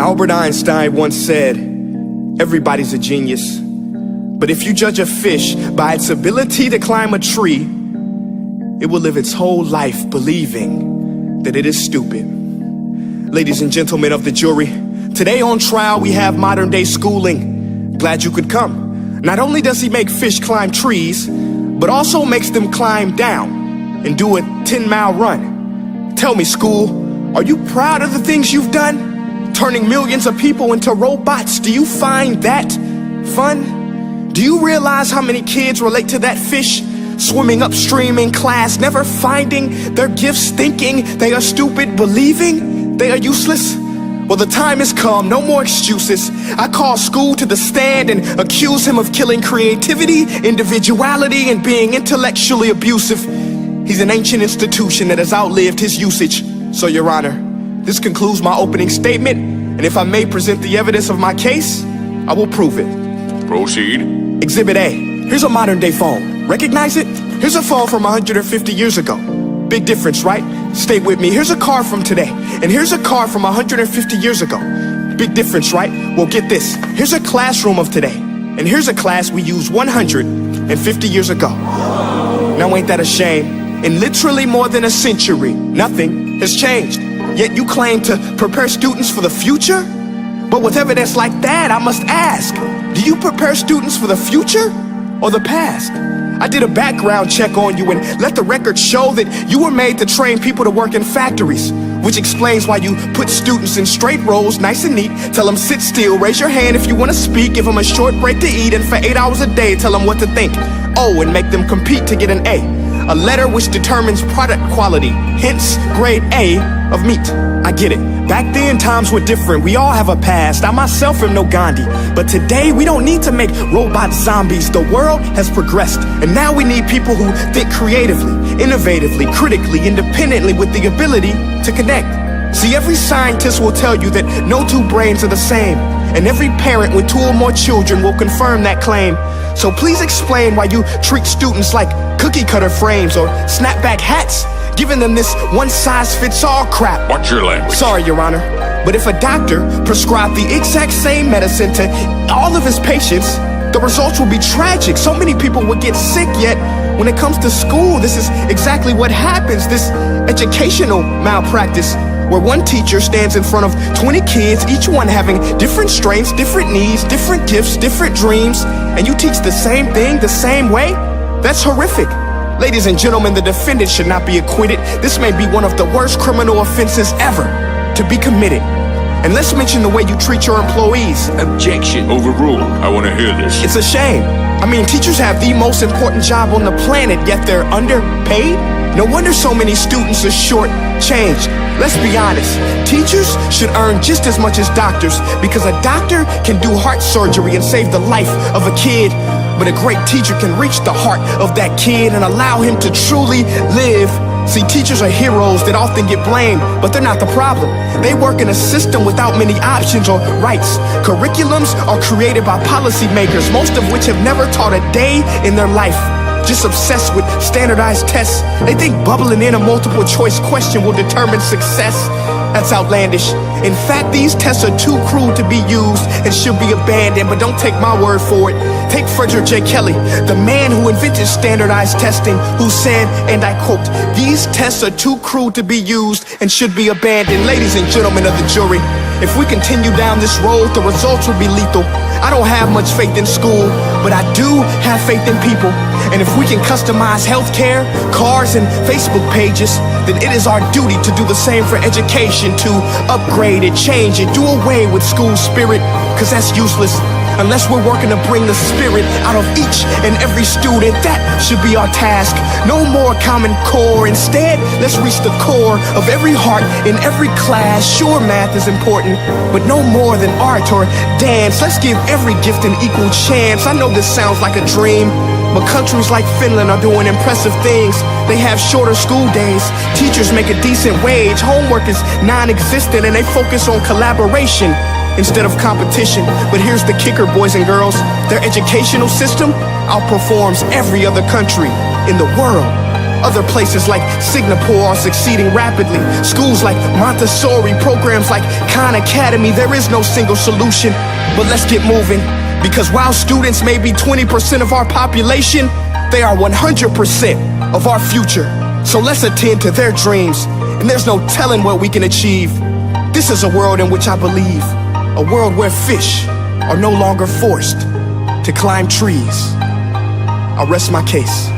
Albert Einstein once said, everybody's a genius. But if you judge a fish by its ability to climb a tree, it will live its whole life believing that it is stupid. Ladies and gentlemen of the jury, today on trial we have modern day schooling. Glad you could come. Not only does he make fish climb trees, but also makes them climb down and do a 10-mile run. Tell me, school, are you proud of the things you've done? Turning millions of people into robots, do you find that fun? Do you realize how many kids relate to that fish? Swimming upstream in class, never finding their gifts, thinking they are stupid, believing they are useless? Well, the time has come, no more excuses. I call school to the stand and accuse him of killing creativity, individuality, and being intellectually abusive. He's an ancient institution that has outlived his usage. So, Your Honor, this concludes my opening statement, and if I may present the evidence of my case, I will prove it. Proceed. Exhibit A. Here's a modern day phone. Recognize it? Here's a phone from 150 years ago. Big difference, right? Stay with me. Here's a car from today, and here's a car from 150 years ago. Big difference, right? Well, get this. Here's a classroom of today, and here's a class we used 150 years ago. Now ain't that a shame? In literally more than a century, nothing has changed. Yet you claim to prepare students for the future? But with evidence like that, I must ask, do you prepare students for the future or the past? I did a background check on you and let the record show that you were made to train people to work in factories, which explains why you put students in straight rows, nice and neat, tell them sit still, raise your hand if you want to speak, give them a short break to eat, and for 8 hours a day, tell them what to think. Oh, and make them compete to get an A letter which determines product quality, hence grade A of meat. I get it. Back then, times were different. We all have a past. I myself am no Gandhi. But today, we don't need to make robot zombies. The world has progressed. And now we need people who think creatively, innovatively, critically, independently, with the ability to connect. See, every scientist will tell you that no two brains are the same. And every parent with 2 or more children will confirm that claim. So please explain why you treat students like cookie cutter frames or snapback hats, giving them this one-size-fits-all crap. Watch your language. Sorry, Your Honor, but if a doctor prescribed the exact same medicine to all of his patients, the results would be tragic. So many people would get sick, yet when it comes to school, this is exactly what happens. This educational malpractice, where one teacher stands in front of 20 kids, each one having different strengths, different needs, different gifts, different dreams, and you teach the same thing the same way? That's horrific. Ladies and gentlemen, the defendant should not be acquitted. This may be one of the worst criminal offenses ever to be committed. And let's mention the way you treat your employees. Objection. Overruled. I want to hear this. It's a shame. I mean, teachers have the most important job on the planet, yet they're underpaid? No wonder so many students are short-changed. Let's be honest, teachers should earn just as much as doctors, because a doctor can do heart surgery and save the life of a kid, but a great teacher can reach the heart of that kid and allow him to truly live. See, teachers are heroes that often get blamed, but they're not the problem. They work in a system without many options or rights. Curriculums are created by policymakers, most of which have never taught a day in their life. Just obsessed with standardized tests. They think bubbling in a multiple choice question will determine success. That's outlandish. In fact, these tests are too cruel to be used and should be abandoned, but don't take my word for it. Take Frederick J. Kelly, the man who invented standardized testing, who said, and I quote, "These tests are too cruel to be used and should be abandoned." Ladies and gentlemen of the jury, if we continue down this road, the results will be lethal. I don't have much faith in school, but I do have faith in people. And if we can customize healthcare, cars, and Facebook pages, then it is our duty to do the same for education, to upgrade it, change it, do away with school spirit, because that's useless. Unless we're working to bring the spirit out of each and every student, that should be our task. No more Common Core. Instead, let's reach the core of every heart in every class. Sure, math is important, but no more than art or dance. Let's give every gift an equal chance. I know this sounds like a dream, but countries like Finland are doing impressive things. They have shorter school days, teachers make a decent wage, homework is non-existent, and they focus on collaboration instead of competition. But here's the kicker, boys and girls. Their educational system outperforms every other country in the world. Other places like Singapore are succeeding rapidly. Schools like Montessori, programs like Khan Academy. There is no single solution, but let's get moving. Because while students may be 20% of our population, they are 100% of our future. So let's attend to their dreams, and there's no telling what we can achieve. This is a world in which I believe, a world where fish are no longer forced to climb trees. I'll rest my case.